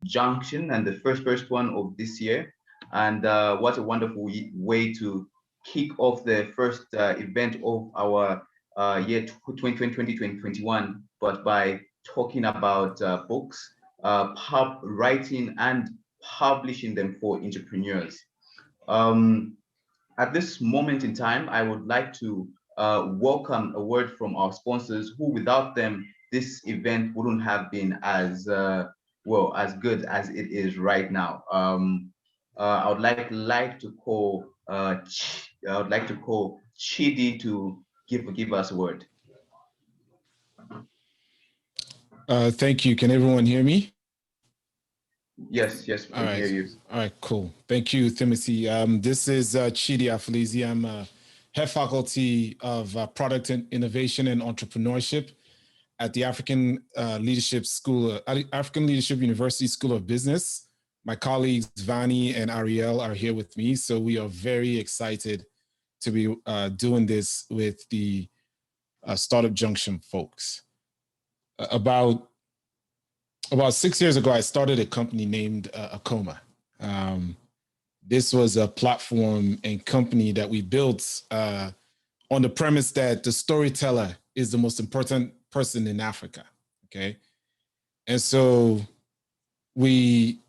junction and the first one of this year. And what a wonderful way to kick off the first event of our year 2020-2021, but by talking about books, writing and publishing them for entrepreneurs. Um, at this moment in time, I would like to welcome a word from our sponsors, who without them, this event wouldn't have been as well as good as it is right now. I would like to call I would like to call Chidi to give us a word. Thank you. Can everyone hear me? Yes, we can hear you. All right, cool. Thank you, Timothy. This is Chidi Afulezi. I'm head faculty of product and innovation and entrepreneurship at the African Leadership University School of Business. My colleagues Vani and Ariel are here with me, so we are very excited to be doing this with the Startup Junction folks. About 6 years ago, I started a company named Akoma. This was a platform and company that we built on the premise that the storyteller is the most important person in Africa, okay? And so we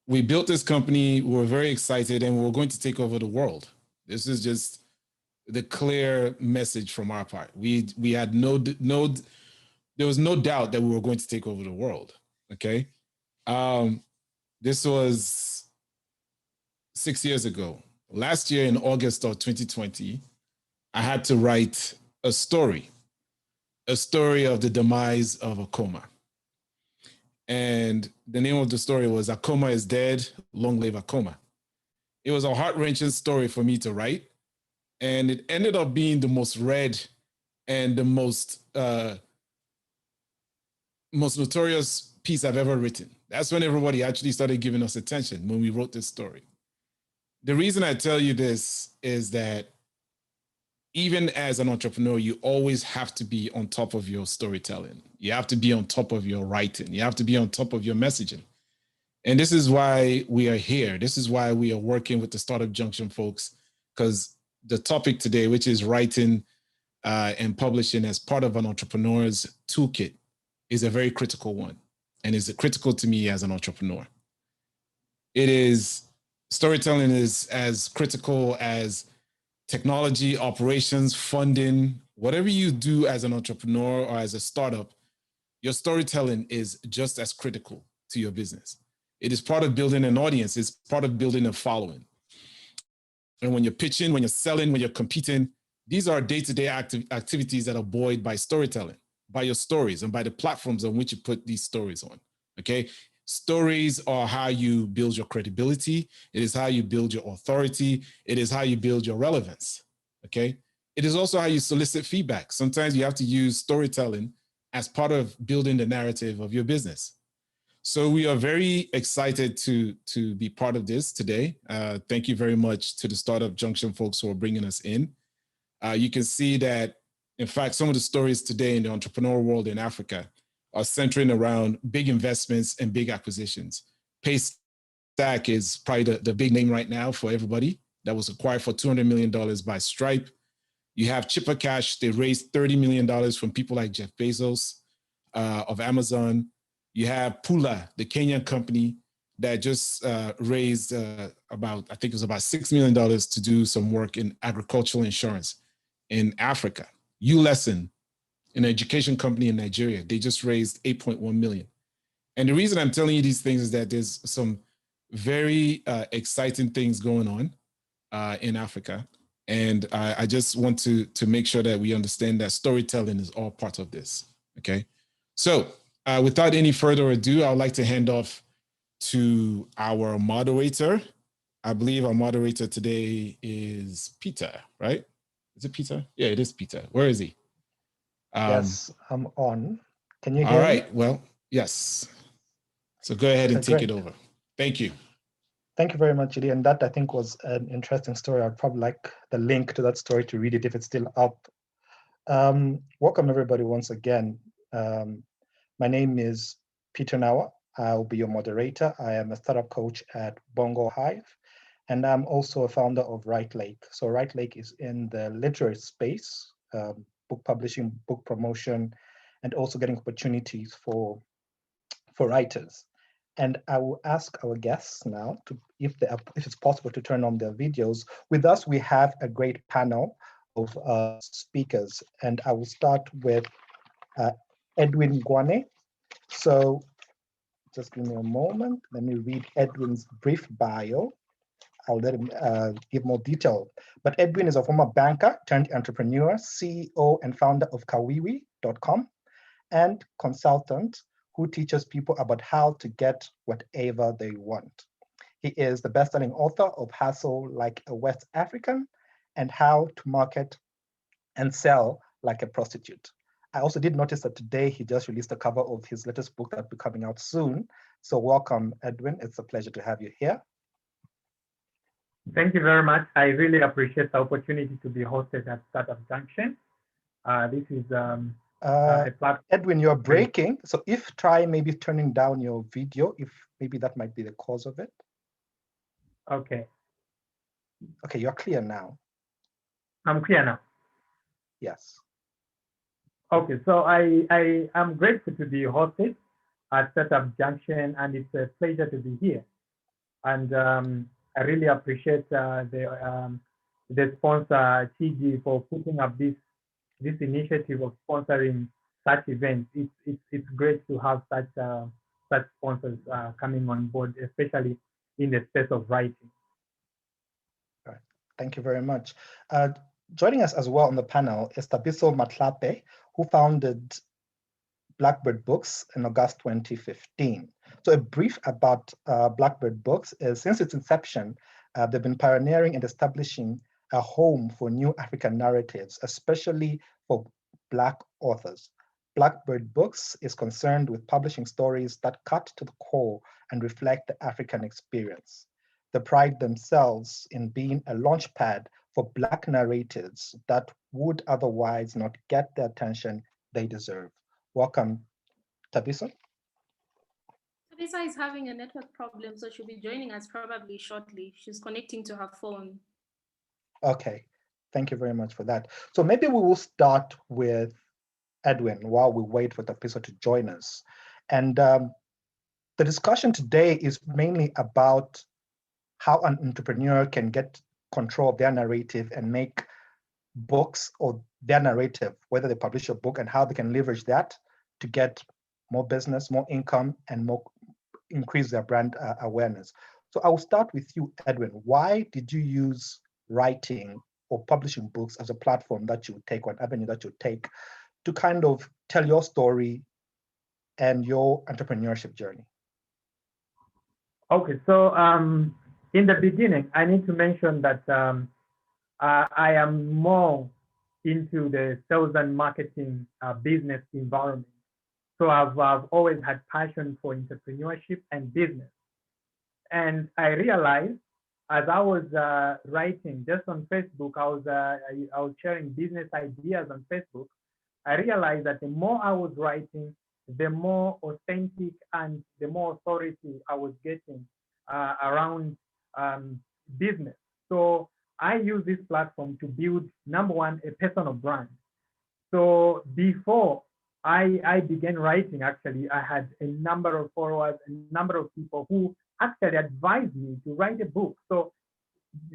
built this company, we were very excited, and we were going to take over the world. This is just the clear message from our part. We had there was no doubt that we were going to take over the world, okay? This was 6 years ago. Last year in August of 2020, I had to write a story of the demise of Akoma. And the name of the story was Akoma is Dead, Long Live Akoma. It was a heart-wrenching story for me to write, and it ended up being the most read and the most notorious piece I've ever written. That's when everybody actually started giving us attention, when we wrote this story. The reason I tell you this is that even as an entrepreneur, you always have to be on top of your storytelling. You have to be on top of your writing. You have to be on top of your messaging. And this is why we are here. This is why we are working with the Startup Junction folks, because the topic today, which is writing and publishing as part of an entrepreneur's toolkit, is a very critical one, and is critical to me as an entrepreneur. Storytelling is as critical as technology, operations, funding. Whatever you do as an entrepreneur or as a startup, your storytelling is just as critical to your business. It is part of building an audience. It's part of building a following. And when you're pitching, when you're selling, when you're competing, these are day-to-day activities that are buoyed by storytelling, by your stories, and by the platforms on which you put these stories on, okay? Stories are how you build your credibility. It is how you build your authority. It is how you build your relevance, okay? It is also how you solicit feedback. Sometimes you have to use storytelling as part of building the narrative of your business. So we are very excited to be part of this today. Thank you very much to the Startup Junction folks who are bringing us in. You can see that, in fact, some of the stories today in the entrepreneur world in Africa are centering around big investments and big acquisitions. Paystack is probably the big name right now for everybody, that was acquired for $200 million by Stripe. You have Chipper Cash. They raised $30 million from people like Jeff Bezos of Amazon. You have Pula, the Kenyan company that just raised I think it was about $6 million to do some work in agricultural insurance in Africa. ULesson, an education company in Nigeria, they just raised 8.1 million. And the reason I'm telling you these things is that there's some very exciting things going on in Africa. And I just want to make sure that we understand that storytelling is all part of this, okay? So without any further ado, I'd like to hand off to our moderator. I believe our moderator today is Peter, right? Is it Peter? Yeah, it is Peter. Where is he? Yes, I'm on. Can you hear me? All right, well, yes. So go ahead and take it over. Thank you. Thank you very much, Chidi. And that, I think, was an interesting story. I'd probably like the link to that story to read it if it's still up. Welcome, everybody, once again. My name is Peter Nawa. I'll be your moderator. I am a startup coach at BongoHive, and I'm also a founder of Right Lake. So Right Lake is in the literary space, book publishing, book promotion, and also getting opportunities for writers. And I will ask our guests now to, if it's possible, to turn on their videos. With us, we have a great panel of speakers, and I will start with Edwin Ngwane. So just give me a moment. Let me read Edwin's brief bio. I'll let him give more detail. But Edwin is a former banker turned entrepreneur, CEO and founder of Kawiwi.com, and consultant who teaches people about how to get whatever they want. He is the best-selling author of Hustle Like a West African and How to Market and Sell Like a Prostitute. I also did notice that today he just released the cover of his latest book that will be coming out soon. So welcome, Edwin. It's a pleasure to have you here. Thank you very much. I really appreciate the opportunity to be hosted at Startup Junction. This is a platform. Edwin, you're breaking. So try maybe turning down your video, if maybe that might be the cause of it. Okay. Okay, you're clear now. I'm clear now. Yes. Okay, so I am grateful to be hosted at Startup Junction, and it's a pleasure to be here. And I really appreciate the sponsor Chidi for putting up this initiative of sponsoring such events. It's great to have such sponsors coming on board, especially in the space of writing. All right. Thank you very much. Joining us as well on the panel is Thabiso Mahlape, who founded Blackbird Books in August 2015. So a brief about Blackbird Books is, since its inception, they've been pioneering and establishing a home for new African narratives, especially for Black authors. Blackbird Books is concerned with publishing stories that cut to the core and reflect the African experience. They pride themselves in being a launchpad for Black narratives that would otherwise not get the attention they deserve. Welcome, Thabiso. Thabiso is having a network problem, so she'll be joining us probably shortly. She's connecting to her phone. Okay, thank you very much for that. So maybe we will start with Edwin while we wait for Thabiso to join us. And the discussion today is mainly about how an entrepreneur can get control of their narrative and make books or their narrative, whether they publish a book, and how they can leverage that to get more business, more income, and increase their brand awareness. So I will start with you, Edwin. Why did you use writing or publishing books as a platform that you would take, or an avenue that you would take to kind of tell your story and your entrepreneurship journey? Okay, so in the beginning, I need to mention that I am more into the sales and marketing business environment. So I've always had passion for entrepreneurship and business. And I realized as I was writing just on Facebook, I was sharing business ideas on Facebook. I realized that the more I was writing, the more authentic and the more authority I was getting around business. So I use this platform to build, number one, a personal brand. So before I began writing, actually, I had a number of followers, a number of people who actually advised me to write a book. So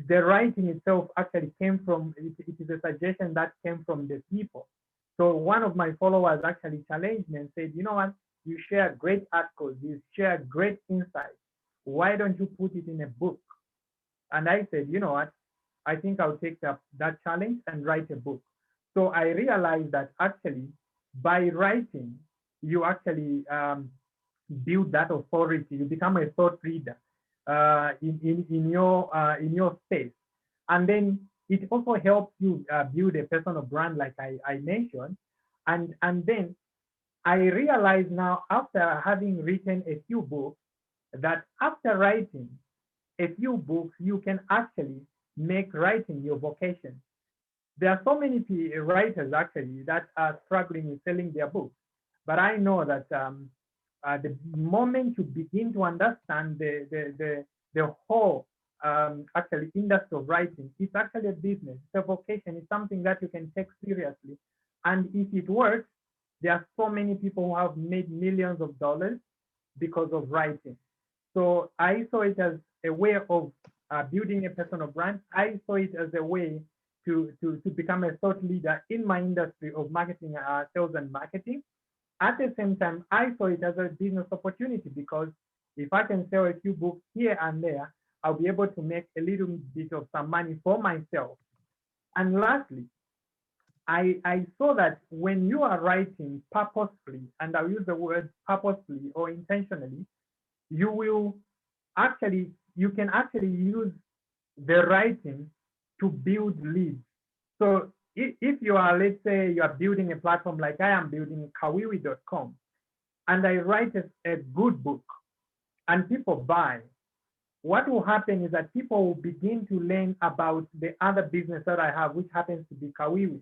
the writing itself actually came from, it is a suggestion that came from the people. So one of my followers actually challenged me and said, you know what, you share great articles, you share great insights. Why don't you put it in a book? And I said, you know what, I think I'll take that challenge and write a book. So I realized that actually by writing, you actually build that authority. You become a thought leader in your space. And then it also helps you build a personal brand, like I mentioned. And then I realize now, after having written a few books, that after writing a few books, you can actually make writing your vocation. There are so many writers actually that are struggling with selling their books. But I know that the moment you begin to understand the whole actually industry of writing, it's actually a business, it's a vocation, it's something that you can take seriously. And if it works, there are so many people who have made millions of dollars because of writing. So I saw it as a way of building a personal brand. I saw it as a way to become a thought leader in my industry of marketing, sales and marketing. At the same time, I saw it as a business opportunity, because if I can sell a few books here and there, I'll be able to make a little bit of some money for myself. And lastly, I saw that when you are writing purposefully, and I'll use the word purposefully or intentionally, you can actually use the writing to build leads. So if you are, let's say you are building a platform like I am building Kawiwi.com, and I write a good book and people buy, what will happen is that people will begin to learn about the other business that I have, which happens to be Kawiwi.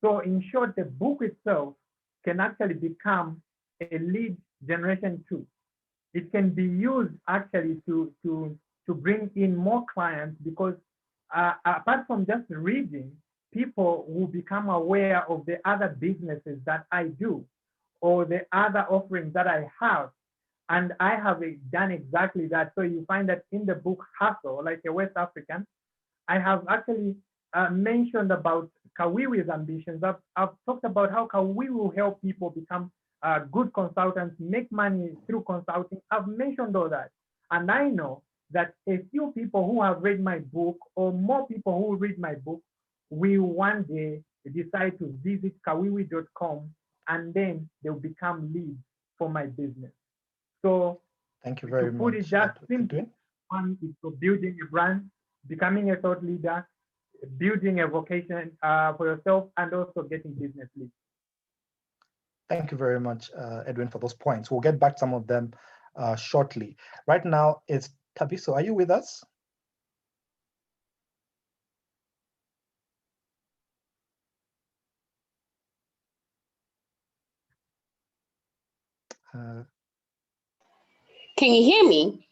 So in short, the book itself can actually become a lead generation tool. It can be used actually to bring in more clients, because apart from just reading, people will become aware of the other businesses that I do or the other offerings that I have. And I have done exactly that. So you find that in the book Hustle, like a West African, I have actually mentioned about Kawiwi's ambitions. I've talked about how Kawiwi will help people become good consultants, make money through consulting. I've mentioned all that. And I know that a few people who have read my book, or more people who read my book, will one day decide to visit Kawiwi.com, and then they'll become leads for my business. So thank you very much. To put it just simply, one is for building a brand, becoming a thought leader, building a vocation for yourself, and also getting business leads. Thank you very much, Edwin, for those points. We'll get back to some of them shortly. Right now, it's Thabiso. Are you with us? Can you hear me?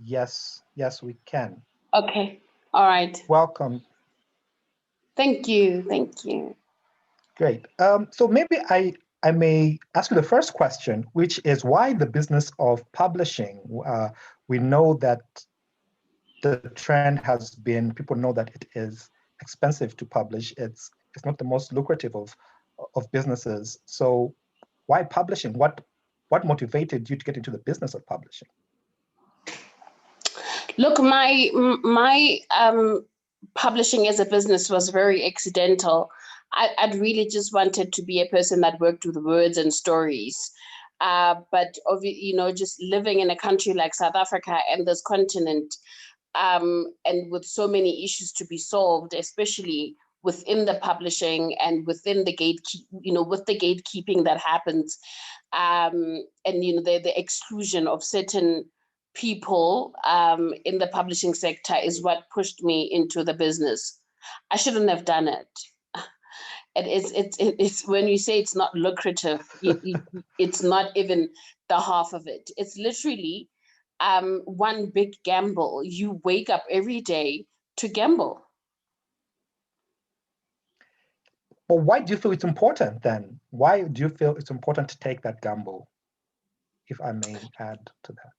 Yes, we can. Okay, all right. Welcome. Thank you. Great. So maybe I may ask you the first question, which is why the business of publishing? We know that the trend has been, people know that it is expensive to publish. It's not the most lucrative of businesses. So why publishing? What motivated you to get into the business of publishing? Look, my publishing as a business was very accidental. I'd really just wanted to be a person that worked with words and stories. But just living in a country like South Africa and this continent, and with so many issues to be solved, especially within the publishing and within the with the gatekeeping that happens, and the exclusion of certain people in the publishing sector is what pushed me into the business. I shouldn't have done it. It's when you say it's not lucrative, it's not even the half of it. It's literally one big gamble. You wake up every day to gamble. But why do you feel it's important then? Why do you feel it's important to take that gamble, if I may add to that?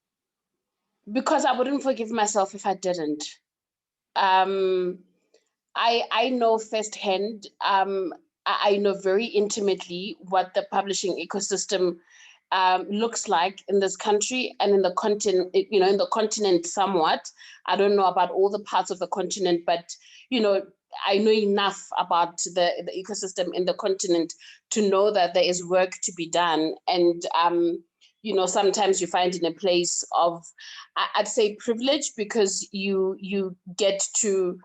Because I wouldn't forgive myself if I didn't. I know firsthand, I know very intimately what the publishing ecosystem looks like in this country and in the continent, in the continent somewhat. I don't know about all the parts of the continent, but, I know enough about the ecosystem in the continent to know that there is work to be done. And, sometimes you find in a place of, I'd say, privilege, because you get to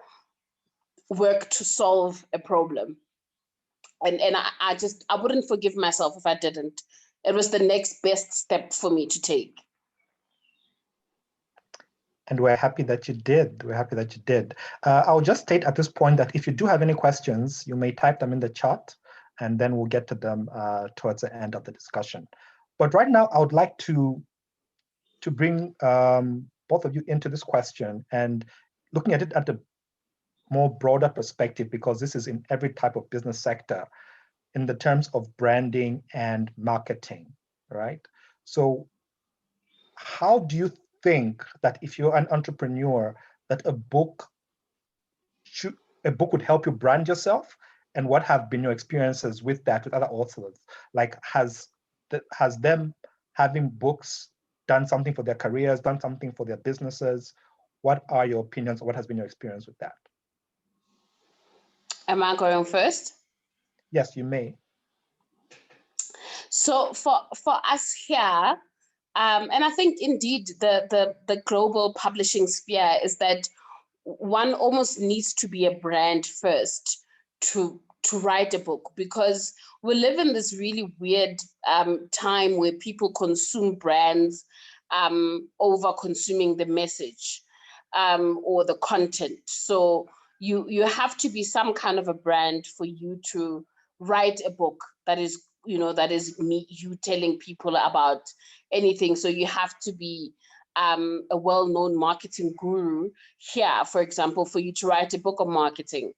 work to solve a problem. And I wouldn't forgive myself if I didn't. It was the next best step for me to take. And we're happy that you did. I'll just state at this point that if you do have any questions, you may type them in the chat, and then we'll get to them towards the end of the discussion. But right now, I would like to bring both of you into this question and looking at it at a more broader perspective, because this is in every type of business sector in the terms of branding and marketing, right? So how do you think that if you're an entrepreneur, that a book would help you brand yourself? And what have been your experiences with that, with other authors? Like, has them having books done something for their careers, done something for their businesses? What are your opinions? What has been your experience with that? Am I going first? Yes, you may. So for us here, and I think indeed the global publishing sphere is that one almost needs to be a brand first to write a book, because we live in this really weird time where people consume brands over consuming the message or the content. So you have to be some kind of a brand for you to write a book that is, that is you telling people about anything. So you have to be a well-known marketing guru here, for example, for you to write a book on marketing.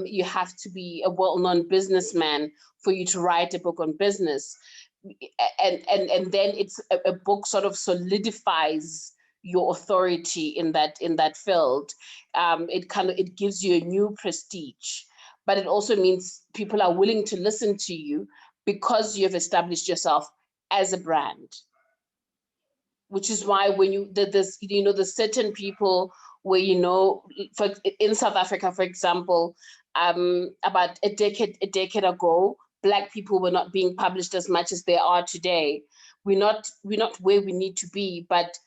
You have to be a well-known businessman for you to write a book on business. And then it's a book sort of solidifies your authority in that field. It gives you a new prestige, but it also means people are willing to listen to you because you've established yourself as a brand. Which is why when there's certain people where, in South Africa, for example, about a decade ago, Black people were not being published as much as they are today. We're not where we need to be, but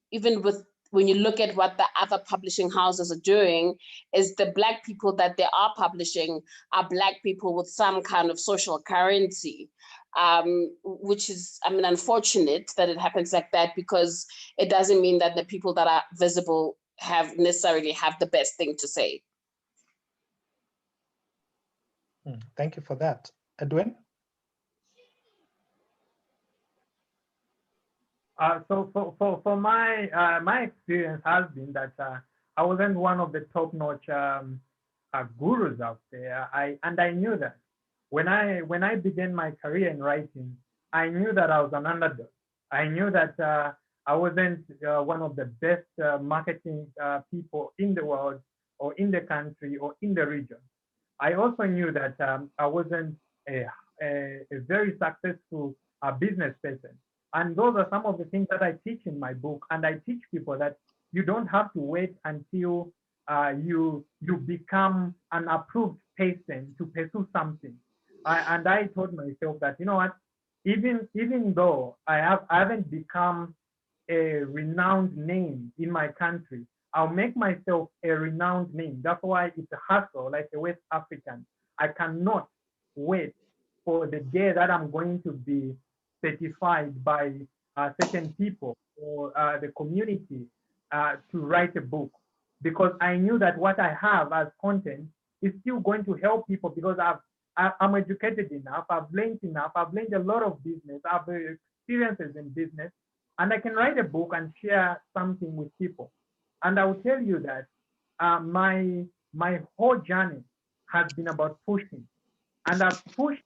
even when you look at what the other publishing houses are doing, is the Black people that they are publishing are Black people with some kind of social currency, which is, unfortunate that it happens like that, because it doesn't mean that the people that are visible necessarily have the best thing to say. Thank you for that. Edwin? So for my experience has been that I wasn't one of the top-notch gurus out there. I knew that when I began my career in writing, I knew that I was an underdog. I knew that I wasn't one of the best marketing people in the world, or in the country, or in the region. I also knew that I wasn't a very successful business person. And those are some of the things that I teach in my book. And I teach people that you don't have to wait until you become an approved person to pursue something. And I told myself that, you know what, even though I haven't become a renowned name in my country, I'll make myself a renowned name. That's why it's a hustle, like a West African. I cannot wait for the day that I'm going to be certified by certain people or the community to write a book, because I knew that what I have as content is still going to help people, because I'm educated enough, I've learned enough, I've learned a lot of business, I've experiences in business, and I can write a book and share something with people. And I will tell you that my whole journey has been about pushing, and I've pushed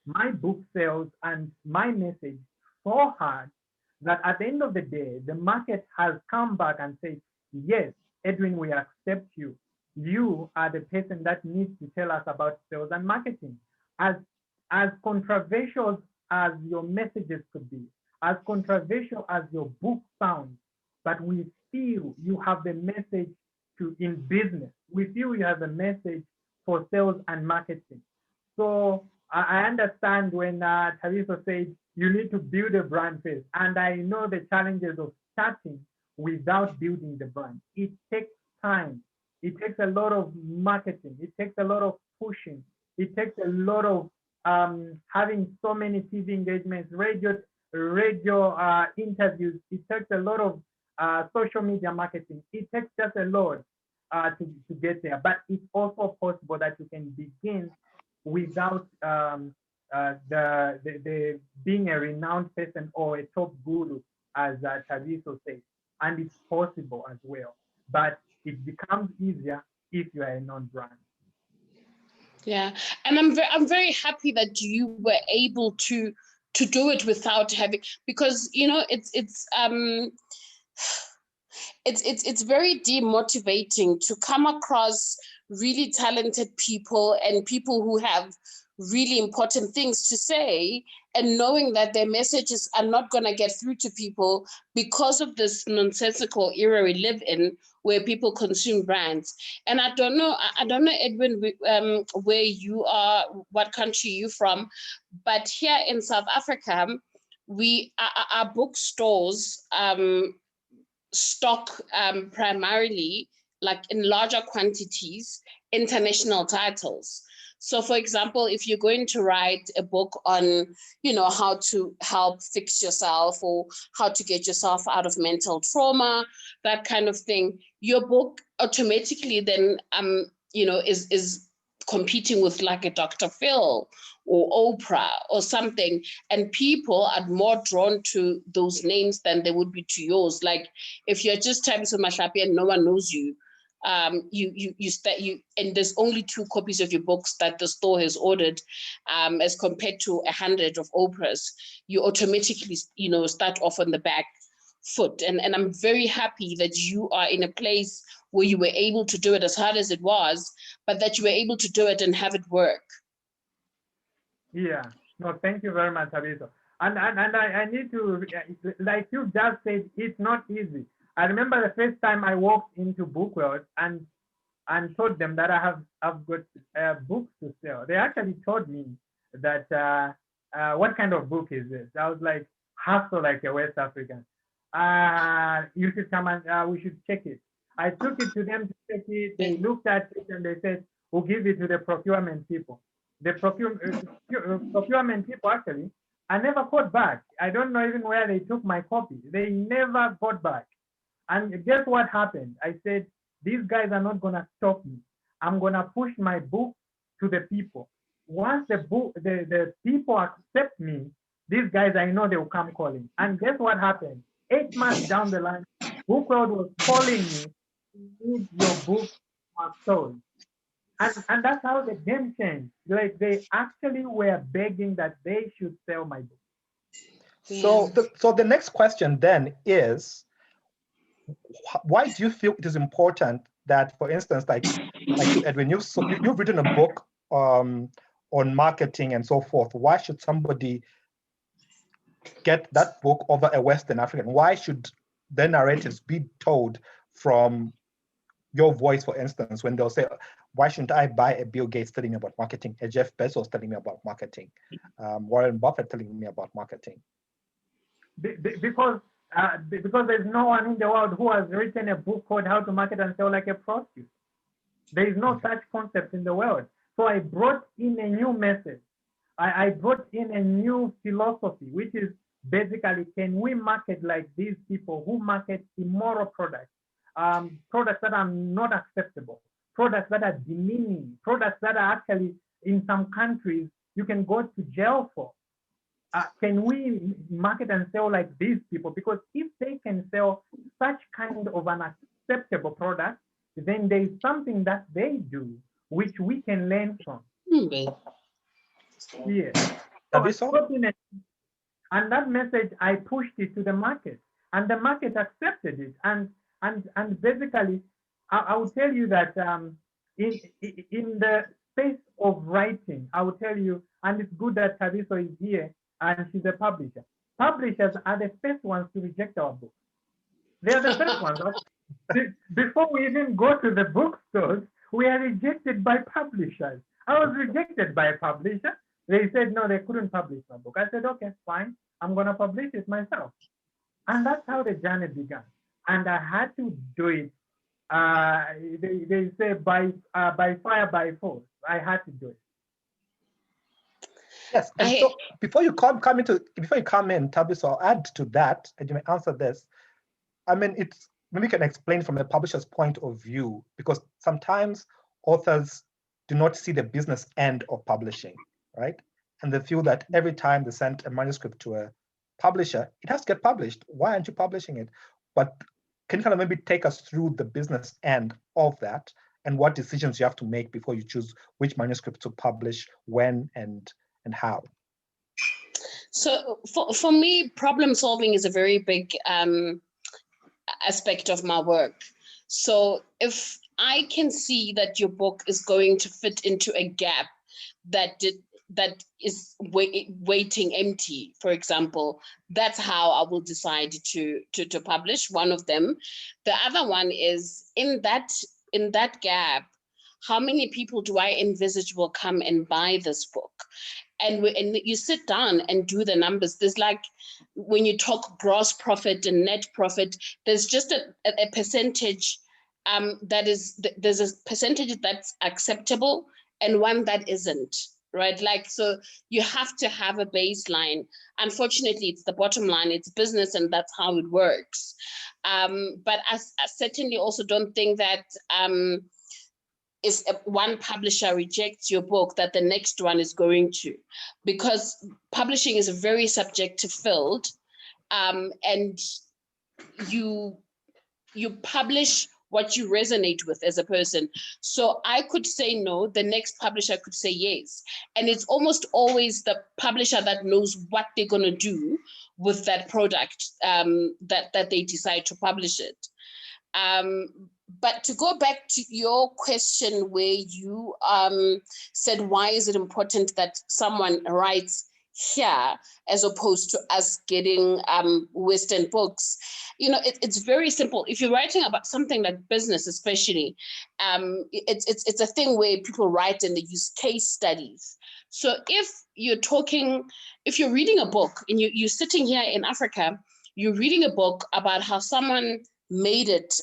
my book sales and my message so hard that at the end of the day, the market has come back and said, yes, Edwin, we accept you. You are the person that needs to tell us about sales and marketing. As controversial as your messages could be, as controversial as your book sounds, but we feel you have the message in business. We feel you have a message for sales and marketing. So I understand when Thabiso said you need to build a brand first. And I know the challenges of starting without building the brand. It takes time. It takes a lot of marketing. It takes a lot of pushing. It takes a lot of having so many TV engagements, radio interviews. It takes a lot of social media marketing. It takes just a lot to get there. But it's also possible that you can begin without the being a renowned person or a top guru, as Thabiso said, and it's possible as well. But it becomes easier if you are a non-brand. Yeah, and I'm very happy that you were able to do it without having, because you know it's very demotivating to come across really talented people and people who have really important things to say, and knowing that their messages are not going to get through to people because of this nonsensical era we live in, where people consume brands. And I don't know, Edwin, where you are, what country you're from, but here in South Africa, our bookstores stock primarily, like in larger quantities, international titles. So for example, if you're going to write a book on, you know, how to help fix yourself or how to get yourself out of mental trauma, that kind of thing, your book automatically then, you know, is competing with like a Dr. Phil or Oprah or something, and people are more drawn to those names than they would be to yours. Like if you're just Thabiso Mahlape and no one knows you, and there's only 2 copies of your books that the store has ordered, as compared to 100 of Oprah's, you automatically, you know, start off on the back foot. And I'm very happy that you are in a place where you were able to do it, as hard as it was, but that you were able to do it and have it work. Yeah, no, thank you very much, Thabiso. And I need to, like you just said, it's not easy. I remember the first time I walked into Bookworld and told them that I've got books to sell. They actually told me that what kind of book is this? I was like, hustle like a West African. You should come and we should check it. I took it to them to check it. They looked at it and they said, we'll give it to the procurement people. The procurement people actually, I never got back. I don't know even where they took my copy. They never got back. And guess what happened? I said, these guys are not gonna stop me. I'm gonna push my book to the people. Once the people accept me, these guys, I know they will come calling. And guess what happened? 8 months down the line, Bookworld was calling me, need your book was sold. And that's how the game changed. Like they actually were begging that they should sell my book. So the next question then is, why do you feel it is important that, for instance, like you, Edwin, you've written a book on marketing and so forth. Why should somebody get that book over a Western African? Why should the narratives be told from your voice, for instance, when they'll say, why shouldn't I buy a Bill Gates telling me about marketing, a Jeff Bezos telling me about marketing, Warren Buffett telling me about marketing? Because there's no one in the world who has written a book called How to Market and Sell Like a Prostitute. There is no such concept in the world. So I brought in a new message. I brought in a new philosophy, which is basically, can we market like these people who market immoral products, products that are not acceptable, products that are demeaning, products that are actually, in some countries, you can go to jail for. Can we market and sell like these people? Because if they can sell such kind of an acceptable product, then there is something that they do which we can learn from. Yes. And that message, I pushed it to the market, and the market accepted it. And basically, I will tell you that in the space of writing, I will tell you, and it's good that Thabiso is here, and she's a publisher. Publishers are the first ones to reject our books. They are the first ones. Before we even go to the bookstores, we are rejected by publishers. I was rejected by a publisher. They said, no, they couldn't publish my book. I said, okay, fine. I'm going to publish it myself. And that's how the journey began. And I had to do it. They say by fire, by force. I had to do it. Yes, and so before you come in, Thabiso, I'll add to that, and you may answer this. I mean, maybe we can explain from a publisher's point of view, because sometimes authors do not see the business end of publishing, right? and they feel that every time they send a manuscript to a publisher, it has to get published. Why aren't you publishing it? But can you kind of maybe take us through the business end of that and what decisions you have to make before you choose which manuscript to publish, when, and how? So for me, problem solving is a very big aspect of my work. So if I can see that your book is going to fit into a gap that is waiting empty, for example, that's how I will decide to publish one of them. The other one is in that gap, how many people do I envisage will come and buy this book? And you sit down and do the numbers. There's like, when you talk gross profit and net profit, there's just a percentage there's a percentage that's acceptable and one that isn't, right? Like, so you have to have a baseline. Unfortunately, it's the bottom line, it's business, and that's how it works. But I certainly also don't think that if one publisher rejects your book, that the next one is going to, because publishing is a very subjective field, and you publish what you resonate with as a person. So I could say no, the next publisher could say yes. And it's almost always the publisher that knows what they're going to do with that product that they decide to publish it. But to go back to your question where you said, why is it important that someone writes here as opposed to us getting Western books? You know, it's very simple. If you're writing about something like business, especially, it's a thing where people write and they use case studies. So if you're reading a book and you're sitting here in Africa, you're reading a book about how someone made it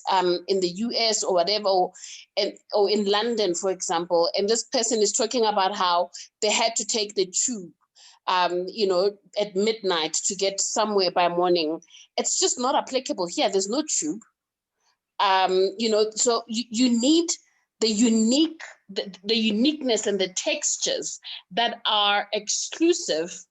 in the US or whatever, or in London, for example, and this person is talking about how they had to take the tube at midnight to get somewhere by morning. It's just not applicable here. There's no tube. So you need the uniqueness and the textures that are exclusive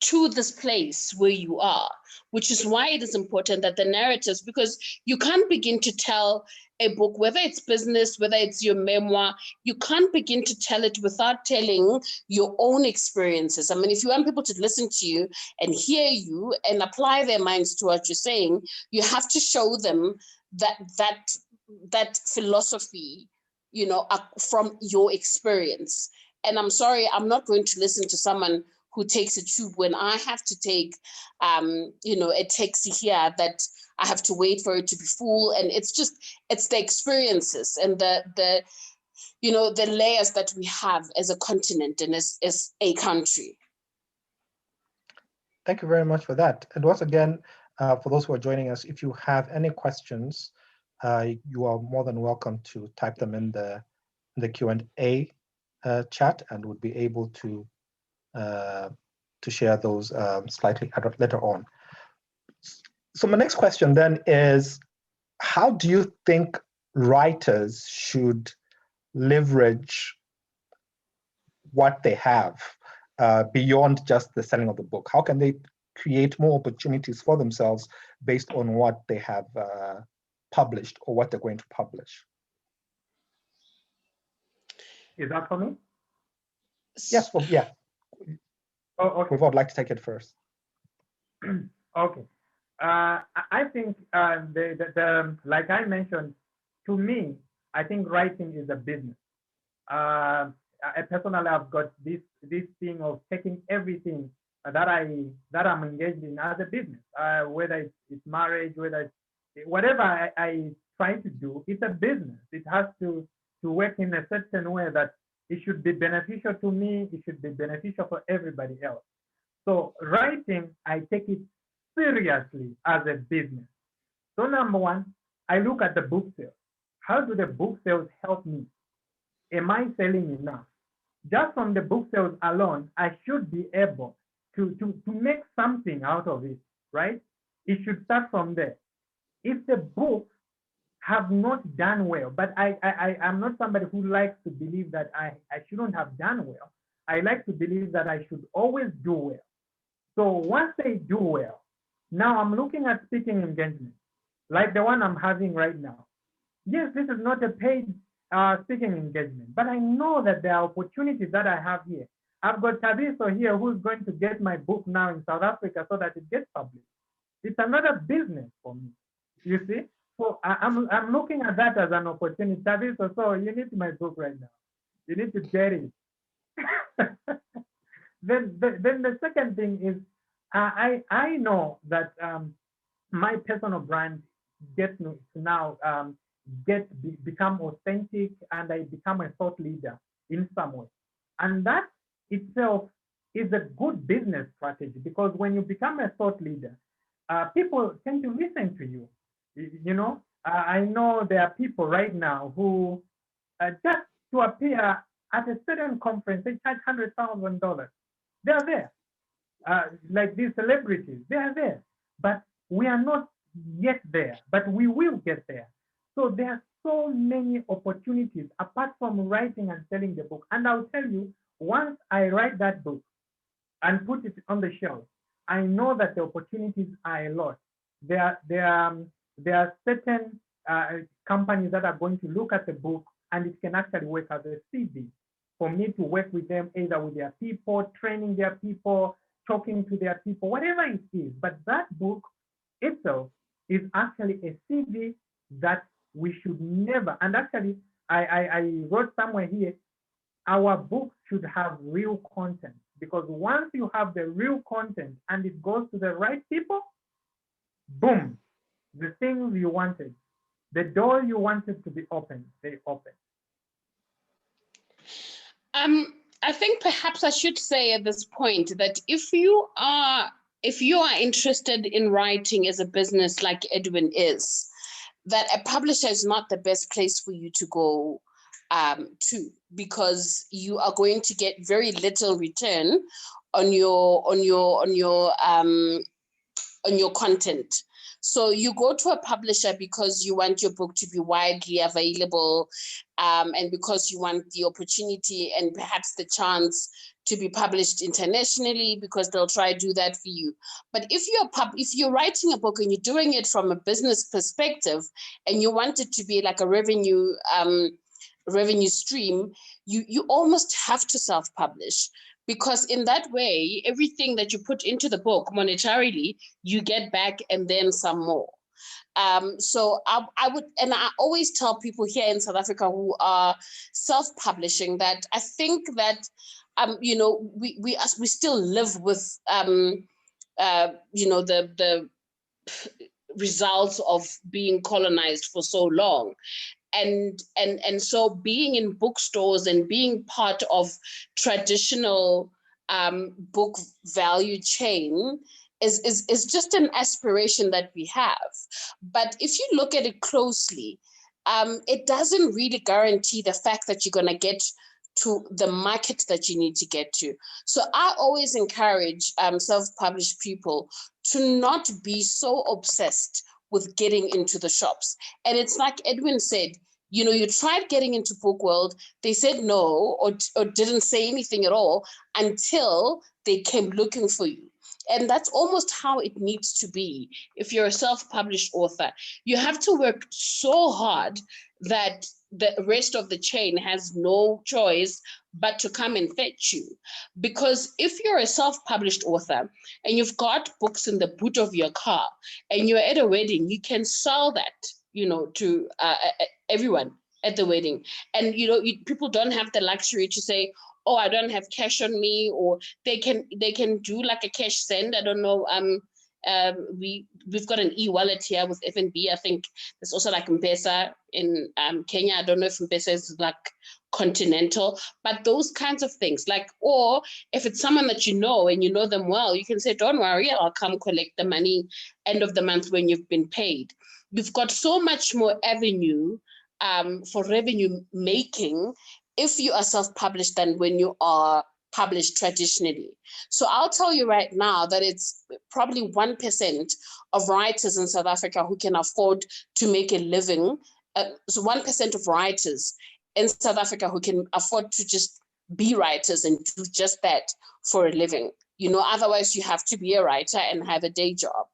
to this place where you are, which is why it is important that the narratives, because you can't begin to tell a book, whether it's business, whether it's your memoir, you can't begin to tell it without telling your own experiences. I mean, if you want people to listen to you and hear you and apply their minds to what you're saying, you have to show them that philosophy, from your experience. And I'm sorry, I'm not going to listen to someone who takes a tube when I have to take, a taxi here that I have to wait for it to be full. And it's the experiences and the layers that we have as a continent and as a country. Thank you very much for that. And once again, for those who are joining us, if you have any questions, you are more than welcome to type them in the Q&A chat, and would be able to share those slightly later on. So my next question then is, how do you think writers should leverage what they have beyond just the selling of the book? How can they create more opportunities for themselves based on what they have published or what they're going to publish? Is that for me? Yes, well, yeah. Oh, okay. I'd like to take it first. Okay. I think like I mentioned, to me, I think writing is a business. I personally have got this thing of taking everything that I'm engaged in as a business, whether it's marriage, whether it's whatever I try to do, it's a business. It has to work in a certain way that it should be beneficial to me, it should be beneficial for everybody else. So writing, I take it seriously as a business. So number one, I look at the book sales. How do the book sales help me? Am I selling enough? Just from the book sales alone, I should be able to make something out of it, right? It should start from there. If the books have not done well, but I'm not somebody who likes to believe that I shouldn't have done well. I like to believe that I should always do well. So once they do well, now I'm looking at speaking engagement, like the one I'm having right now. Yes, this is not a paid speaking engagement, but I know that there are opportunities that I have here. I've got Thabiso here who's going to get my book now in South Africa so that it gets published. It's another business for me, you see? So I'm looking at that as an opportunity. Thabiso, so you need my book right now. You need to get it. Then the second thing is, I know that my personal brand gets to now become authentic, and I become a thought leader in some way. And that itself is a good business strategy, because when you become a thought leader, people tend to listen to you. You know, I know there are people right now who just to appear at a certain conference, they charge $100,000. They are there. Like these celebrities, they are there. But we are not yet there, but we will get there. So there are so many opportunities apart from writing and selling the book. And I'll tell you, once I write that book and put it on the shelf, I know that the opportunities are a lot. There are certain companies that are going to look at the book, and it can actually work as a CV for me to work with them, either with their people, training their people, talking to their people, whatever it is. But that book itself is actually a CV that we should never, and actually I wrote somewhere here, our book should have real content, because once you have the real content and it goes to the right people, boom, the things you wanted, the door you wanted to be open, they open. I think perhaps I should say at this point that if you are interested in writing as a business like Edwin is, that a publisher is not the best place for you to go to, because you are going to get very little return on your content. So you go to a publisher because you want your book to be widely available, and because you want the opportunity and perhaps the chance to be published internationally, because they'll try to do that for you. But if you're writing a book and you're doing it from a business perspective, and you want it to be like a revenue stream, you almost have to self-publish. Because in that way, everything that you put into the book monetarily, you get back and then some more. So I would, and I always tell people here in South Africa who are self-publishing that I think that, you know, we still live with, you know, the results of being colonized for so long. And so being in bookstores and being part of traditional book value chain is just an aspiration that we have. But if you look at it closely, it doesn't really guarantee the fact that you're going to get to the market that you need to get to. So I always encourage self-published people to not be so obsessed with getting into the shops. And it's like Edwin said, you know, you tried getting into book world, they said no, or didn't say anything at all until they came looking for you. And that's almost how it needs to be. If you're a self-published author, you have to work so hard that the rest of the chain has no choice but to come and fetch you. Because if you're a self-published author and you've got books in the boot of your car and you're at a wedding, you can sell that, you know, to everyone at the wedding. And, you know, people don't have the luxury to say, oh, I don't have cash on me, or they can do like a cash send. I don't know. We've got an e-wallet here with FNB. I think there's also like M-Pesa in Kenya. I don't know if M-Pesa is like continental, but those kinds of things, like, or if it's someone that you know and you know them well, you can say, don't worry, I'll come collect the money end of the month when you've been paid. You've got so much more avenue for revenue making if you are self-published than when you are published traditionally. So I'll tell you right now that it's probably 1% of writers in South Africa who can afford to make a living. So 1% of writers in South Africa who can afford to just be writers and do just that for a living. You know, otherwise you have to be a writer and have a day job.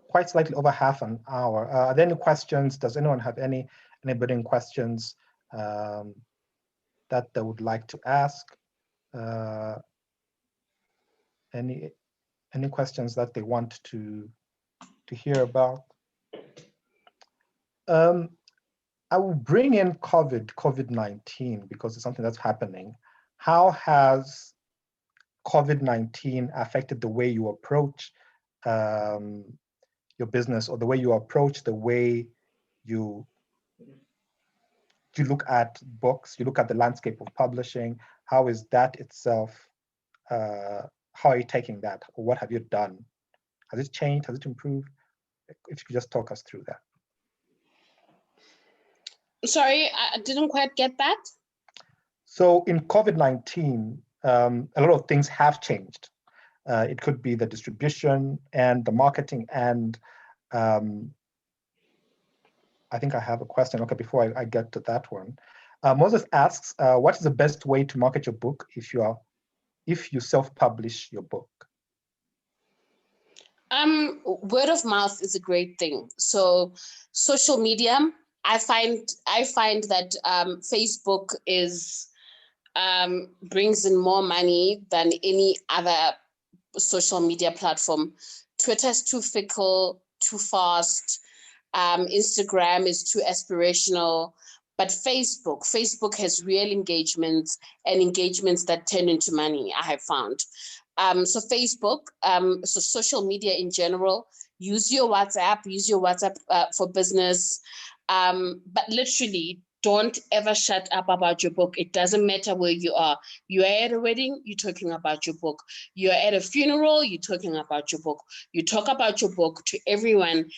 Quite slightly over half an hour. Are there any questions? Does anyone have any burning questions that they would like to ask? Any questions that they want to hear about? I will bring in COVID-19 because it's something that's happening. How has COVID-19 affected the way you approach your business, or the way you approach the way you look at books, you look at the landscape of publishing? How is that itself, how are you taking that, or what have you done? Has it changed, has it improved? If you could just talk us through that. Sorry, I didn't quite get that. So in COVID-19, a lot of things have changed. It could be the distribution and the marketing, and I think I have a question. Okay, before I get to that one, Moses asks, what is the best way to market your book if you self-publish your book? Word of mouth is a great thing. So social media, I find that Facebook brings in more money than any other social media platform. Twitter is too fickle, too fast. Instagram is too aspirational. But Facebook has real engagements, and engagements that turn into money, I have found. So Facebook, so social media in general, use your WhatsApp for business. But literally, don't ever shut up about your book. It doesn't matter where you are. You are at a wedding, you're talking about your book. You're at a funeral, you're talking about your book. You talk about your book to everyone,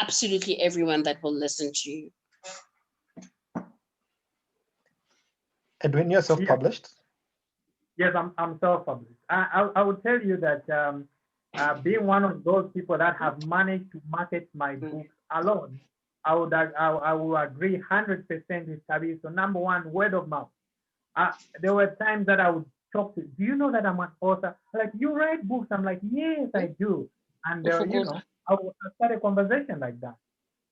absolutely everyone that will listen to you. Edwin, you're self-published? Yes, I'm self-published. I would tell you that being one of those people that have managed to market my books alone, I will agree 100% with Thabiso. So number one, word of mouth. There were times that I would talk to, do you know that I'm an author? Like, you write books? I'm like, yes, I do. And you know, I would start a conversation like that.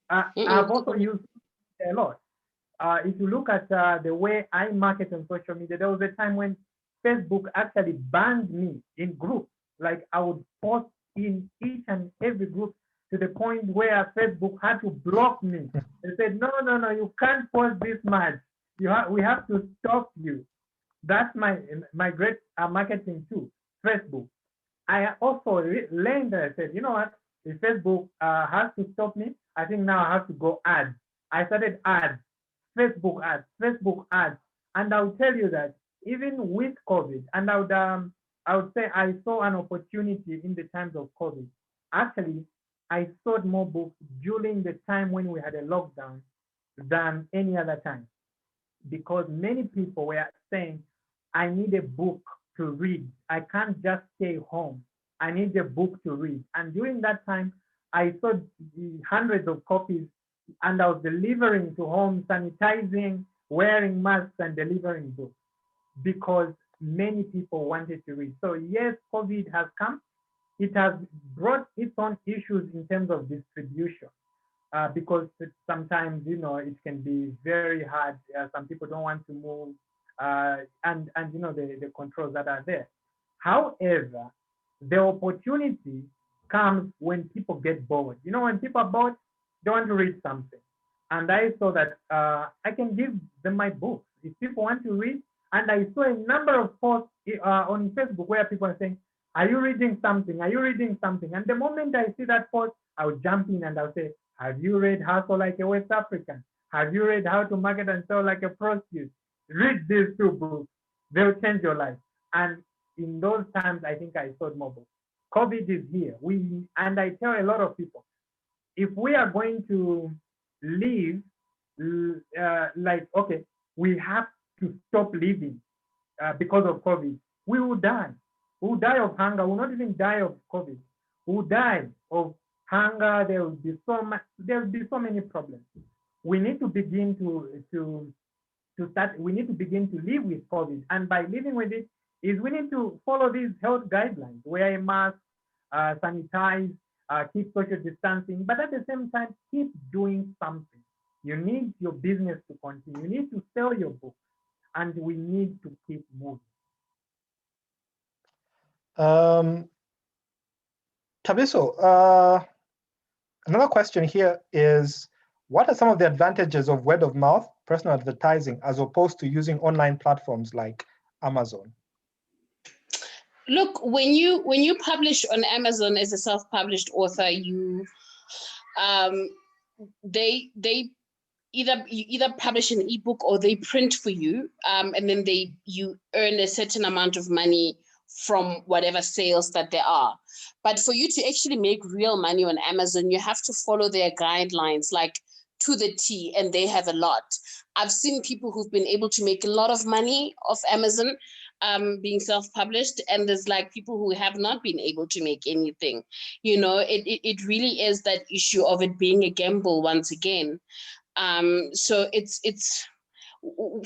I've also used it a lot. If you look at the way I market on social media, there was a time when Facebook actually banned me in groups. Like, I would post in each and every group, to the point where Facebook had to block me. They said, no, you can't post this much. We have to stop you. That's my great marketing tool, Facebook. I also learned that. I said, you know what? If Facebook has to stop me, I think now I have to go ads. I started ads, Facebook ads. And I'll tell you that even with COVID, and I would say I saw an opportunity in the times of COVID. Actually, I sold more books during the time when we had a lockdown than any other time, because many people were saying, I need a book to read. I can't just stay home. I need a book to read. And during that time, I sold hundreds of copies, and I was delivering to home, sanitizing, wearing masks, and delivering books, because many people wanted to read. So yes, COVID has come. It has brought its own issues in terms of distribution, because sometimes, you know, it can be very hard. Some people don't want to move, and you know, the controls that are there. However, the opportunity comes when people get bored. You know, when people are bored, they want to read something. And I saw that I can give them my books if people want to read. And I saw a number of posts on Facebook where people are saying, are you reading something? Are you reading something? And the moment I see that post, I'll jump in and I'll say, have you read Hustle Like a West African? Have you read How to Market and Sell Like a Prostitute? Read these two books. They'll change your life. And in those times, I think I sold more books. COVID is here. And I tell a lot of people, if we are going to live, okay, we have to stop living because of COVID, we will die. We will die of hunger. We will not even die of COVID. We will die of hunger, there will be so many problems. We need to begin we need to begin to live with COVID. And by living with it is we need to follow these health guidelines, wear a mask, sanitize, keep social distancing, but at the same time, keep doing something. You need your business to continue. You need to sell your book, and we need to keep moving. Thabiso, another question here is, what are some of the advantages of word of mouth, personal advertising, as opposed to using online platforms like Amazon? Look, when you publish on Amazon as a self-published author, you they either publish an ebook or they print for you, and then you earn a certain amount of money from whatever sales that there are. But for you to actually make real money on Amazon, you have to follow their guidelines like to the T, and they have a lot. I've seen people who've been able to make a lot of money off Amazon being self-published, and there's like people who have not been able to make anything. You know, it really is that issue of it being a gamble once again. So it's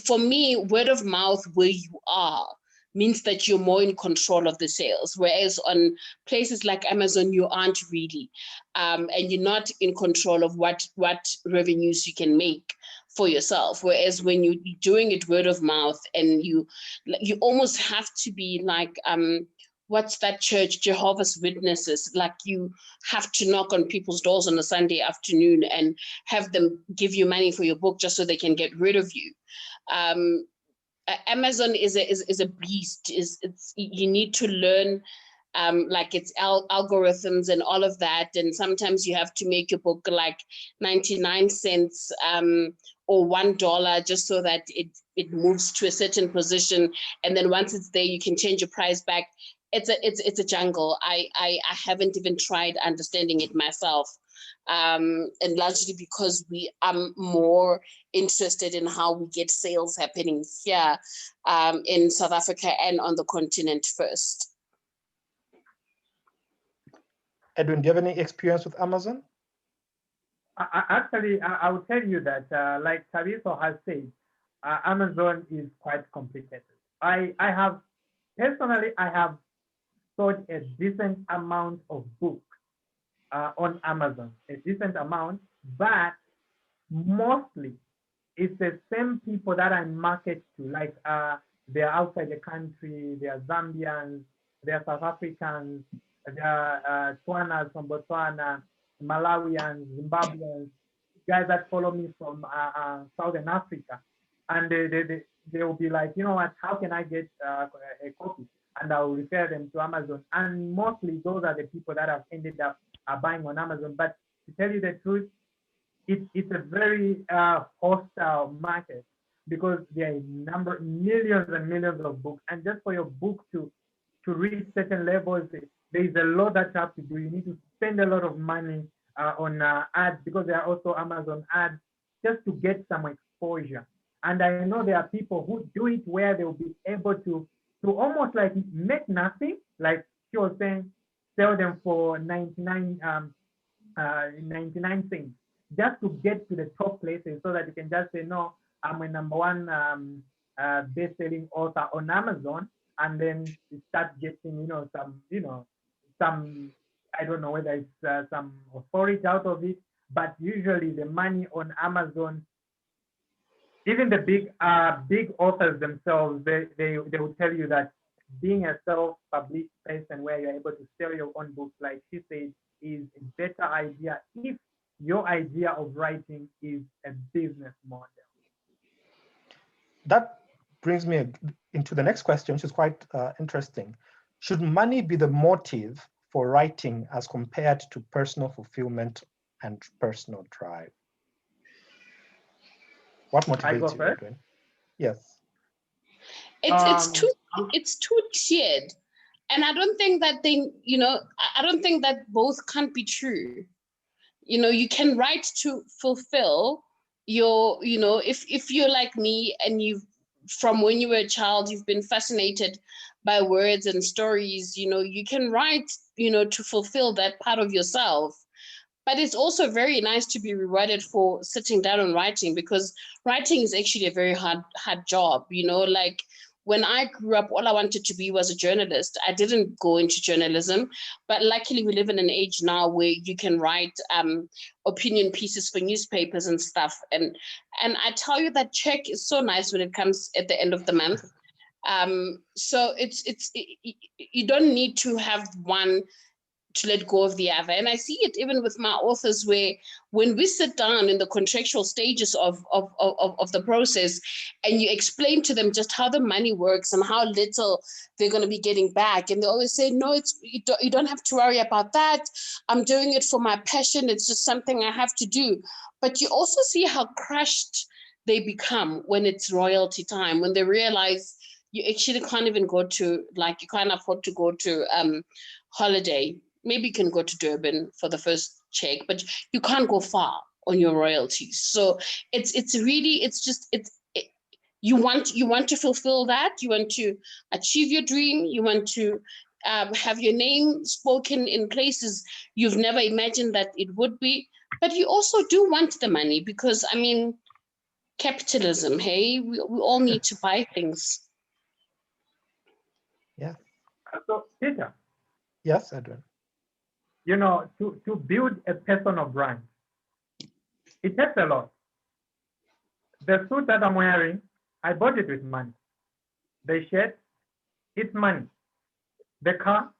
for me, word of mouth where you are means that you're more in control of the sales, whereas on places like Amazon, you aren't really, and you're not in control of what revenues you can make for yourself. Whereas when you're doing it word of mouth, and you almost have to be like, what's that church, Jehovah's Witnesses, like you have to knock on people's doors on a Sunday afternoon and have them give you money for your book just so they can get rid of you. Amazon is a beast. You need to learn like its algorithms and all of that, and sometimes you have to make your book like 99 cents or $1 just so that it moves to a certain position, and then once it's there you can change your price back. It's a jungle. I haven't even tried understanding it myself, and largely because I'm more interested in how we get sales happening here in South Africa and on the continent first. Edwin, do you have any experience with Amazon? Actually, I will tell you that, like Thabiso has said, Amazon is quite complicated. I have sold a decent amount of books on Amazon, a decent amount, but mostly it's the same people that I market to, like they're outside the country, they're Zambians, they're South Africans, they're Tswanas from Botswana, Malawians, Zimbabweans, guys that follow me from Southern Africa. And they will be like, you know what, how can I get a copy? And I will refer them to Amazon. And mostly those are the people that have ended up buying on Amazon. But to tell you the truth, it's a very hostile market, because there are millions and millions of books. And just for your book to reach certain levels, there is a lot that you have to do. You need to spend a lot of money on ads, because there are also Amazon ads, just to get some exposure. And I know there are people who do it where they will be able to almost like make nothing, like she was saying, sell them for 99 cents, just to get to the top places, so that you can just say, no, I'm a #1 best-selling author on Amazon, and then you start getting, some, I don't know whether it's some authority out of it, but usually the money on Amazon, even the big authors themselves, they will tell you that being a self-published person where you're able to sell your own books, like she said, is a better idea if your idea of writing is a business model. That brings me into the next question, which is quite interesting. Should money be the motive for writing as compared to personal fulfillment and personal drive? What motivates you, Edwin? Yes. It's too tiered, and I don't think that I don't think that both can't be true. You can write to fulfill your, if you're like me and from when you were a child, you've been fascinated by words and stories, you can write, to fulfill that part of yourself. But it's also very nice to be rewarded for sitting down and writing, because writing is actually a very hard job. You know, like when I grew up, all I wanted to be was a journalist. I didn't go into journalism, but luckily we live in an age now where you can write opinion pieces for newspapers and stuff. And I tell you, that check is so nice when it comes at the end of the month. So you don't need to have one to let go of the other. And I see it even with my authors, where when we sit down in the contractual stages of the process and you explain to them just how the money works and how little they're going to be getting back, and they always say, no, you don't have to worry about that. I'm doing it for my passion. It's just something I have to do. But you also see how crushed they become when it's royalty time, when they realize you actually can't even go to, like, you can't afford to go to holiday. Maybe you can go to Durban for the first check, but you can't go far on your royalties. So you want to fulfill that. You want to achieve your dream. You want to have your name spoken in places you've never imagined that it would be. But you also do want the money, because, I mean, capitalism, hey, we all need to buy things. Yeah. So, Peter. Yes, Edwin. You know, to build a personal brand, it takes a lot. The suit that I'm wearing, I bought it with money. The shirt, it's money. The car,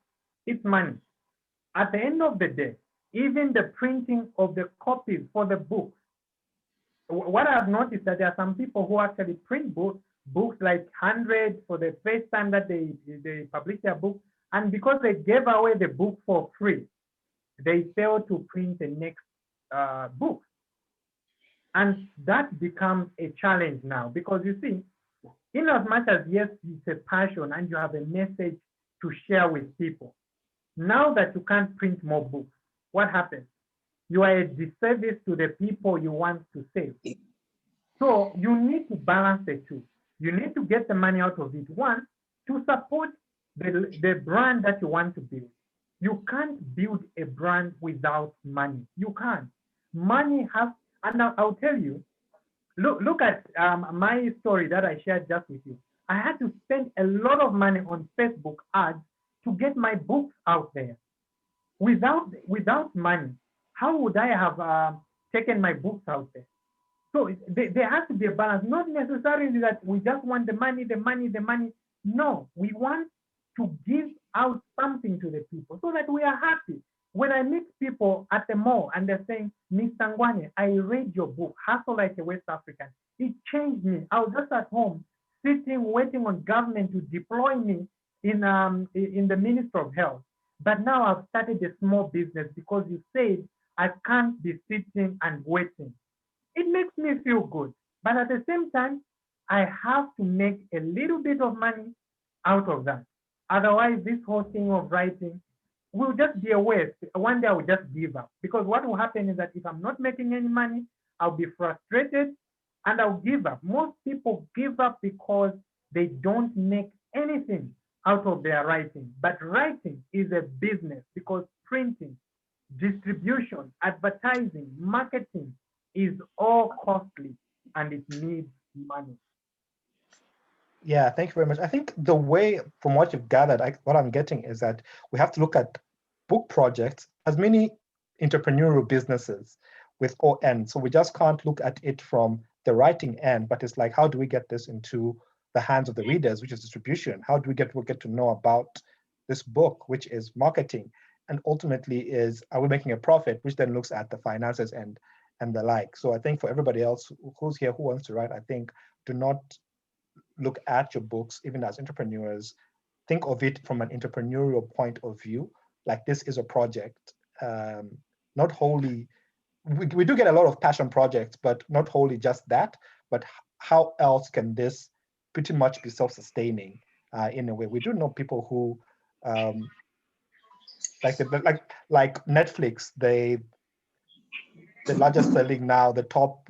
it's money. At the end of the day, even the printing of the copies for the books, what I've noticed that there are some people who actually print books like 100 for the first time that they publish their book, and because they gave away the book for free, they fail to print the next book. And that becomes a challenge now, because you see, in as much as, yes, it's a passion and you have a message to share with people, now that you can't print more books, what happens? You are a disservice to the people you want to save. So you need to balance the two. You need to get the money out of it. One, to support the brand that you want to build. You can't build a brand without money. You can't. Money has, and I'll tell you, look at my story that I shared just with you. I had to spend a lot of money on Facebook ads to get my books out there. Without money, how would I have taken my books out there? So there has to be a balance, not necessarily that we just want the money. No, we want to give out something to the people so that we are happy. When I meet people at the mall and they're saying, Mr. Ngwane, I read your book, Hustle Like a West African. It changed me. I was just at home, sitting, waiting on government to deploy me in the Ministry of Health. But now I've started a small business because you said I can't be sitting and waiting. It makes me feel good. But at the same time, I have to make a little bit of money out of that. Otherwise, this whole thing of writing will just be a waste. One day I will just give up. Because what will happen is that if I'm not making any money, I'll be frustrated and I'll give up. Most people give up because they don't make anything out of their writing. But writing is a business, because printing, distribution, advertising, marketing is all costly and it needs money. Yeah, thank you very much. I think the way, from what you've gathered, what I'm getting is that we have to look at book projects as many entrepreneurial businesses with ON. So we just can't look at it from the writing end, but it's like, how do we get this into the hands of the readers, which is distribution? How do we get to know about this book, which is marketing? And ultimately is, are we making a profit, which then looks at the finances and the like. So I think for everybody else who's here, who wants to write, I think do not look at your books, even as entrepreneurs, think of it from an entrepreneurial point of view, like this is a project, not wholly, we do get a lot of passion projects, but not wholly just that, but how else can this pretty much be self-sustaining in a way? We do know people who, like Netflix, the largest selling now, the top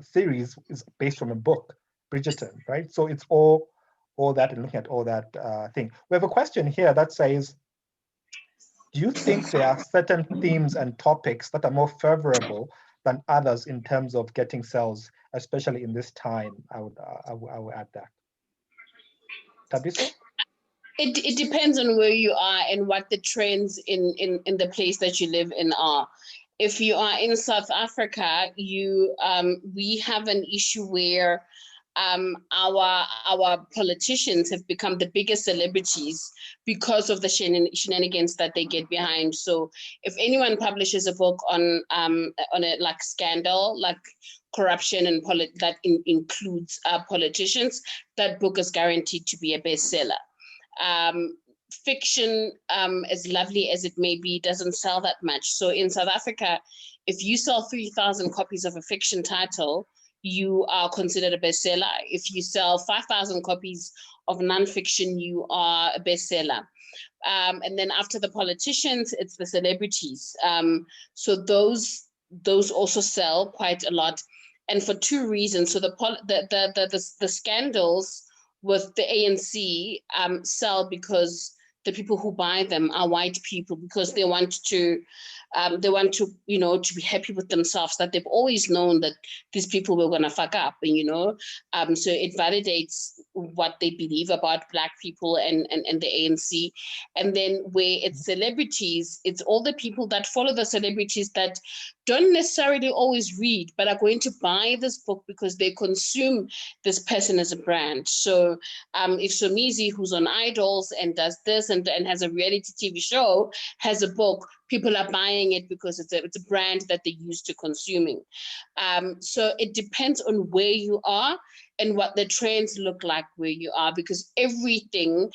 series is based on a book, Bridgerton, right? So it's all that and looking at all that thing. We have a question here that says, do you think there are certain themes and topics that are more favorable than others in terms of getting sales, especially in this time? I would add that. Thabiso? It depends on where you are and what the trends in the place that you live in are. If you are in South Africa, we have an issue where our politicians have become the biggest celebrities because of the shenanigans that they get behind. So if anyone publishes a book on a like scandal, like corruption and that includes politicians, that book is guaranteed to be a bestseller. Fiction, as lovely as it may be, doesn't sell that much. So in South Africa, if you sell 3,000 copies of a fiction title, you are considered a bestseller. If you sell 5,000 copies of nonfiction, you are a bestseller. And then after the politicians, it's the celebrities. So those also sell quite a lot, and for two reasons. So the scandals with the ANC sell because the people who buy them are white people, because they want to to be happy with themselves, that they've always known that these people were going to fuck up, and so it validates what they believe about Black people and the ANC. And then where it's celebrities, it's all the people that follow the celebrities that don't necessarily always read, but are going to buy this book because they consume this person as a brand. So if Somizi, who's on Idols and does this and has a reality TV show, has a book, people are buying it because it's a brand that they're used to consuming. So it depends on where you are and what the trends look like where you are, because everything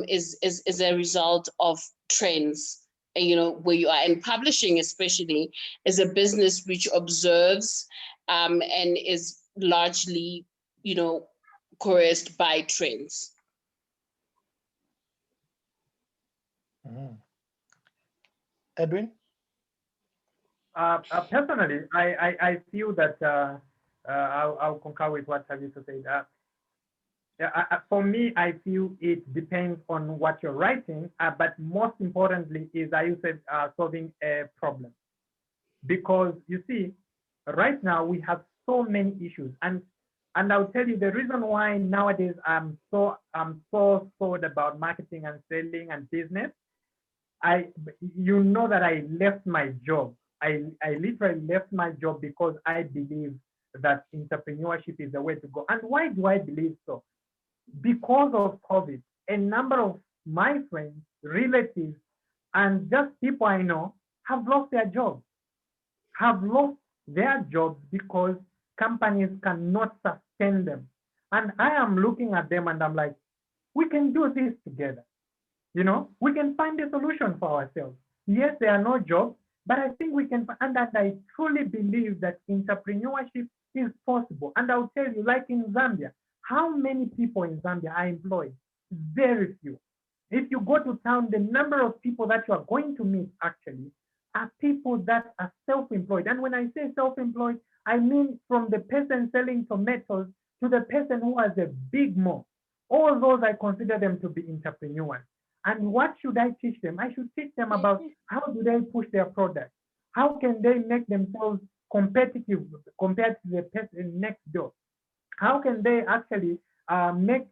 is a result of trends. Where you are. And publishing especially is a business which observes and is largely, coerced by trends. Edwin? Personally, I feel that I'll concur with what Thabiso said. For me, I feel it depends on what you're writing, but most importantly is, I said, solving a problem. Because you see, right now we have so many issues, and I'll tell you the reason why nowadays I'm so thought about marketing and selling and business. You know that I left my job. I literally left my job because I believe that entrepreneurship is the way to go. And why do I believe so? Because of COVID, a number of my friends, relatives, and just people I know have lost their jobs. Because companies cannot sustain them. And I am looking at them and I'm like, we can do this together. We can find a solution for ourselves. Yes, there are no jobs, but I think we can, and that I truly believe that entrepreneurship is possible. And I'll tell you, like in Zambia, how many people in Zambia are employed? Very few. If you go to town, the number of people that you are going to meet actually are people that are self-employed. And when I say self-employed, I mean from the person selling tomatoes to the person who has a big mall. All those, I consider them to be entrepreneurs. And what should I teach them? I should teach them about how do they push their product? How can they make themselves competitive compared to the person next door? How can they actually make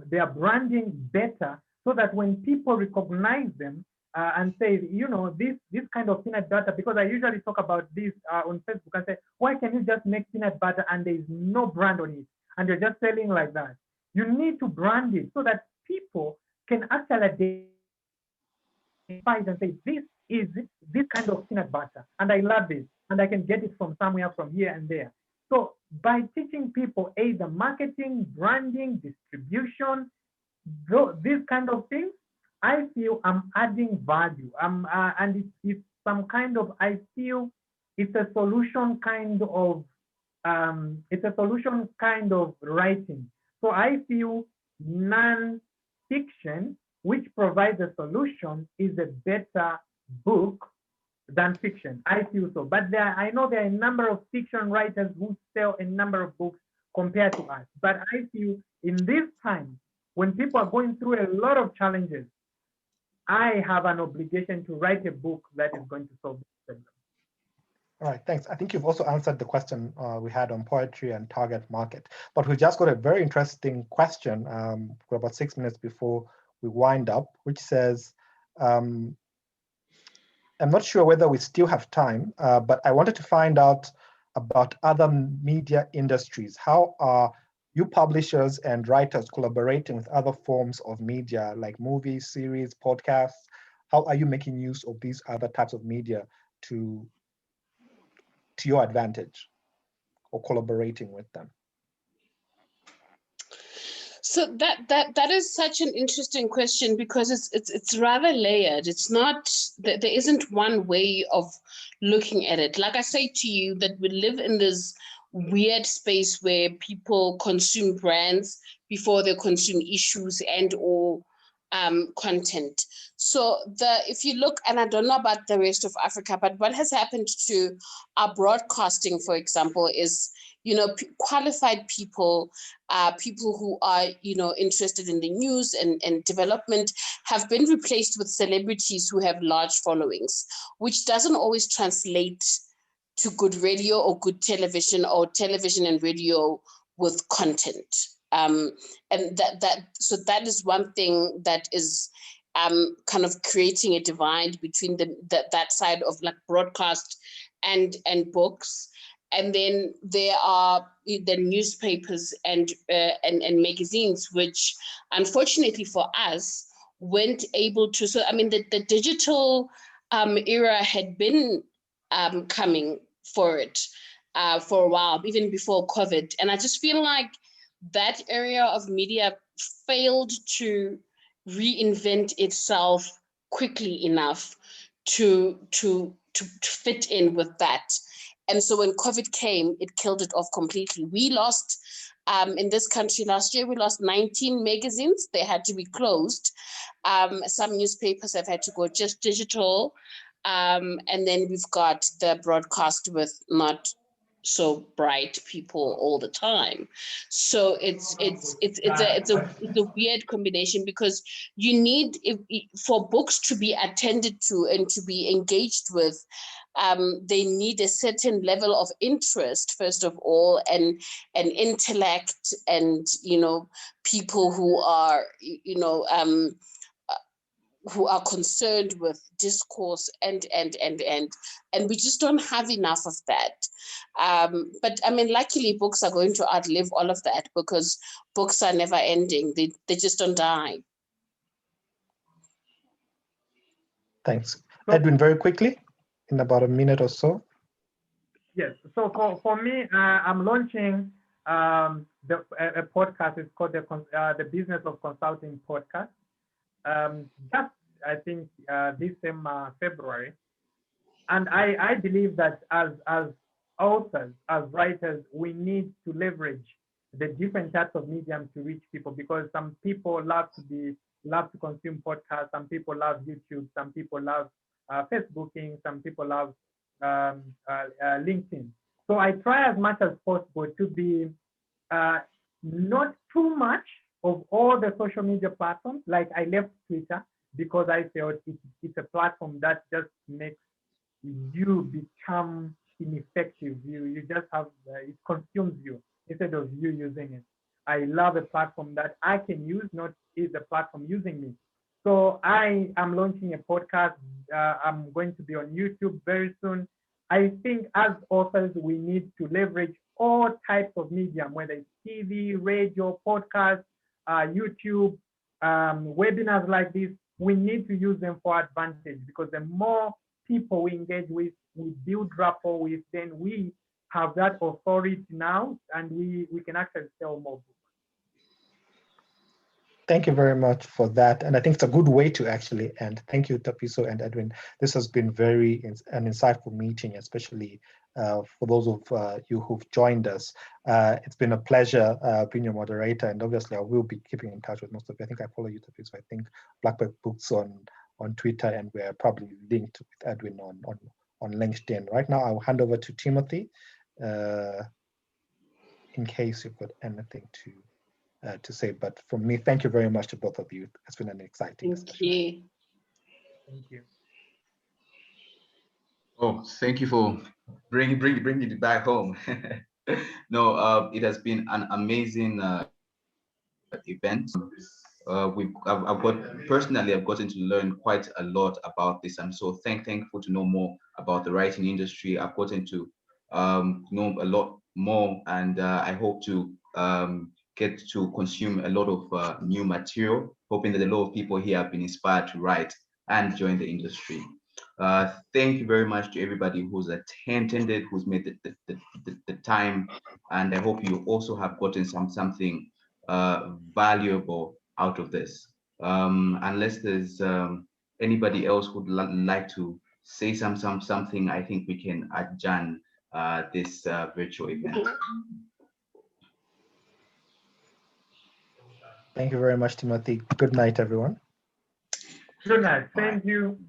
their branding better so that when people recognize them and say, this kind of peanut butter, because I usually talk about this on Facebook and say, why can you just make peanut butter and there is no brand on it and you're just selling like that? You need to brand it so that people can actually identify and say, this is this kind of peanut butter and I love it and I can get it from somewhere from here and there. So by teaching people either marketing, branding, distribution, these kind of things, I feel I'm adding value. And it's some kind of, I feel it's a solution kind of, writing. So I feel non-fiction, which provides a solution, is a better book than fiction. I feel so. But I know there are a number of fiction writers who sell a number of books compared to us. But I feel in this time, when people are going through a lot of challenges, I have an obligation to write a book that is going to solve this problem. All right, thanks. I think you've also answered the question we had on poetry and target market, but we just got a very interesting question for about 6 minutes before we wind up, which says, I'm not sure whether we still have time, but I wanted to find out about other media industries. How are you publishers and writers collaborating with other forms of media like movies, series, podcasts? How are you making use of these other types of media to your advantage, or collaborating with them? So that is such an interesting question, because it's rather layered. It's not that there isn't one way of looking at it. Like I say to you, that we live in this weird space where people consume brands before they consume issues and or content. So if you look, and I don't know about the rest of Africa, but what has happened to our broadcasting, for example, is, you know, qualified people, people who are, you know, interested in the news and development, have been replaced with celebrities who have large followings, which doesn't always translate to good radio or good television, or television and radio with content. And so that is one thing that is kind of creating a divide between that side of like broadcast and books. And then there are the newspapers and magazines, which unfortunately for us weren't able to. So I mean, the digital era had been coming for it for a while, even before COVID. And I just feel like that area of media failed to reinvent itself quickly enough to fit in with that. And so when COVID came, it killed it off completely. We lost, in this country last year, we lost 19 magazines. They had to be closed. Some newspapers have had to go just digital. And then we've got the broadcast with not so bright people all the time. So it's a weird combination, because you need, for books to be attended to and to be engaged with, they need a certain level of interest, first of all, and intellect, and, you know, people who are, you know, who are concerned with discourse and we just don't have enough of that. But I mean, luckily books are going to outlive all of that, because books are never ending. They just don't die. Thanks. Edwin, very quickly, in about a minute or so. Yes, so for me, I'm launching a podcast. It's called the Business of Consulting podcast. Just I think this same February, and I believe that as authors, as writers, we need to leverage the different types of mediums to reach people, because some people love to consume podcasts, some people love YouTube, some people love Facebooking, some people love LinkedIn. So I try as much as possible to be not too much of all the social media platforms. Like I left Twitter because I felt it's a platform that just makes you become ineffective. You just have, it consumes you instead of you using it. I love a platform that I can use, not is a platform using me. So I am launching a podcast. I'm going to be on YouTube very soon. I think as authors, we need to leverage all types of medium, whether it's TV, radio, podcast, YouTube, webinars like this. We need to use them for advantage, because the more people we engage with, we build rapport with, then we have that authority now, and we can actually sell more books. Thank you very much for that. And I think it's a good way to actually end. Thank you, Thabiso and Edwin. This has been an insightful meeting, especially for those of you who've joined us. It's been a pleasure being your moderator, and obviously I will be keeping in touch with most of you. I think I follow you, Thabiso. I think Blackbird Books on Twitter, and we're probably linked with Edwin on LinkedIn. Right now, I'll hand over to Timothy in case you've got anything to say. But from me, thank you very much to both of you. It's been an exciting discussion. Thank you. Oh, thank you for bringing it back home. No, it has been an amazing event. I've gotten to learn quite a lot about this. I'm so thankful to know more about the writing industry. I've gotten to know a lot more, and I hope to get to consume a lot of new material, hoping that a lot of people here have been inspired to write and join the industry. Thank you very much to everybody who's attended, who's made the time, and I hope you also have gotten something valuable out of this. Unless there's anybody else who'd like to say something, I think we can adjourn this virtual event. Thank you very much, Timothy. Good night, everyone. Good night. Thank you.